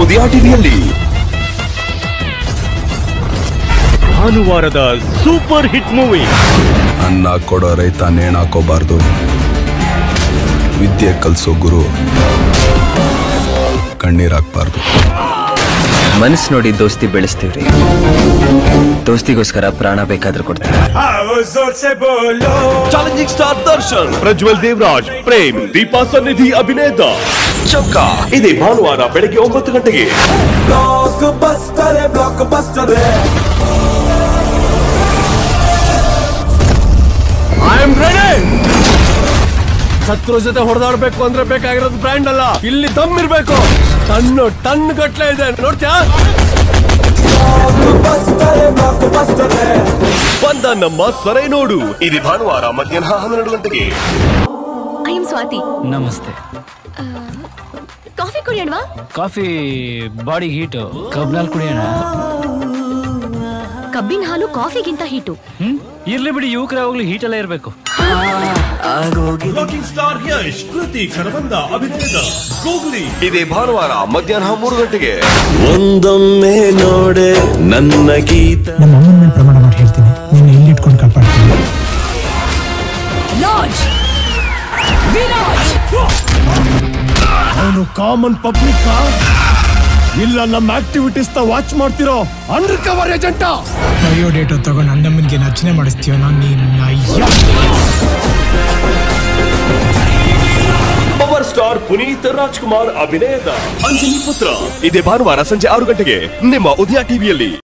ಉದಯ ಟಿವಿಯಲ್ಲಿ ಭಾನುವಾರದ super hit movie. ಅನ್ನ ಕೊಡೋ ರೈತ ನೇಣಾಕೋಬಾರ್ದು, ವಿದ್ಯೆ ಕಲ್ಸೋ ಗುರು ಕಣ್ಣೀರಾಕ್ಬಾರ್ದು. ಮನಸ್ಸು ನೋಡಿ ದೋಸ್ತಿ ಬೆಳೆಸ್ತೀವ್ರಿ, ದೋಸ್ತಿಗೋಸ್ಕರ ಪ್ರಾಣ ಬೇಕಾದ್ರೂ ಕೊಡ್ತೀವಿ. ಚಾಲೆಂಜಿಂಗ್ ಸ್ಟಾರ್ ದರ್ಶನ್, ಪ್ರಜ್ವಲ್ ದೇವರಾಜ್, ಪ್ರೇಮ್, ದೀಪಾ ಸನ್ನಿಧಿ ಅಭಿನೇತ ಚೌಕ. ಇದೇ ಭಾನುವಾರ ಬೆಳಗ್ಗೆ 9 ಗಂಟೆಗೆ. I am ready. ಶತ್ರು ಜೊತೆ ಹೊಡೆದಾಡ್ಬೇಕು ಅಂದ್ರೆ ಬೇಕಾಗಿರೋದು ಬ್ರ್ಯಾಂಡ್ ಅಲ್ಲ, ಇಲ್ಲಿ ದಮ್ ಇರ್ಬೇಕು. ಟನ್ ಗಟ್ಲೆ ಇದೆ, ನೋಡ್ತೀಯಾ? ಬಂದ ನಮ್ಮ ಸೊರೆ ನೋಡು. ಇದು ಭಾನುವಾರ ಮಧ್ಯಾಹ್ನ 12 ಗಂಟೆಗೆ. I am Swathi. ನಮಸ್ತೆ. ಕಾಫಿ ಕುಡಿಯೋಣವಾ? ಕಾಫಿ ಬಾಡಿ ಹೀಟು, ಕಬ್ನಲ್ಲಿ ಕುಡಿಯೋಣ. ಕಬ್ಬಿನ ಹಾಲು ಕಾಫಿಗಿಂತ ಹೀಟು. ಇರ್ಲಿ ಬಿಡಿ, ಯುವಕರೇ ಹೋಗ್ಲಿ, ಹೀಟೆಲ್ಲ ಇರ್ಬೇಕು. ರಾಕಿಂಗ್ ಸ್ಟಾರ್ ಯಶ್, ಕೃತಿ ಕರವಂದ ಅಭಿನೇತ ಗೂಗ್ಲಿ. ಇದೇ ಭಾನುವಾರ ಮಧ್ಯಾಹ್ನ 3 ಗಂಟೆಗೆ. ಒಂದೊಮ್ಮೆ ನೋಡೆ ನನ್ನ ಗೀತ. ನಮ್ಮ ಅಮ್ಮನ ಮೇಲೆ ಪ್ರಮಾಣ ಮಾಡಿ ಹೇಳ್ತೀನಿ, ನೀನು ಇಲ್ಲಿ ಇಟ್ಕೊಂಡು ಕಾಪಾಡ್ತೀನಿ. ಅವನು ಕಾಮನ್ ಪಬ್ಲಿಕ್ ಇಲ್ಲ ನಮ್ಮ ಆಕ್ಟಿವಿಟೀಸ್ ವಾಚ್ ಮಾಡ್ತಿರೋ ಅಂಡರ್ ಕವರ್ ಏಜೆಂಟ. ಬಯೋಡೇಟಾ ತಗೊಂಡು ಅಣ್ಣಮ್ಮನಿಗೆ ರಚನೆ ಮಾಡಿಸ್ತೀವ ಪವರ್ ಸ್ಟಾರ್ ಪುನೀತ್ ರಾಜ್ಕುಮಾರ್ ಅಭಿನಯದ ಅಂಜಲಿ ಪುತ್ರ. ಇದೇ ಭಾನುವಾರ ಸಂಜೆ 6 ಗಂಟೆಗೆ ನಿಮ್ಮ ಉದಯ ಟಿವಿಯಲ್ಲಿ.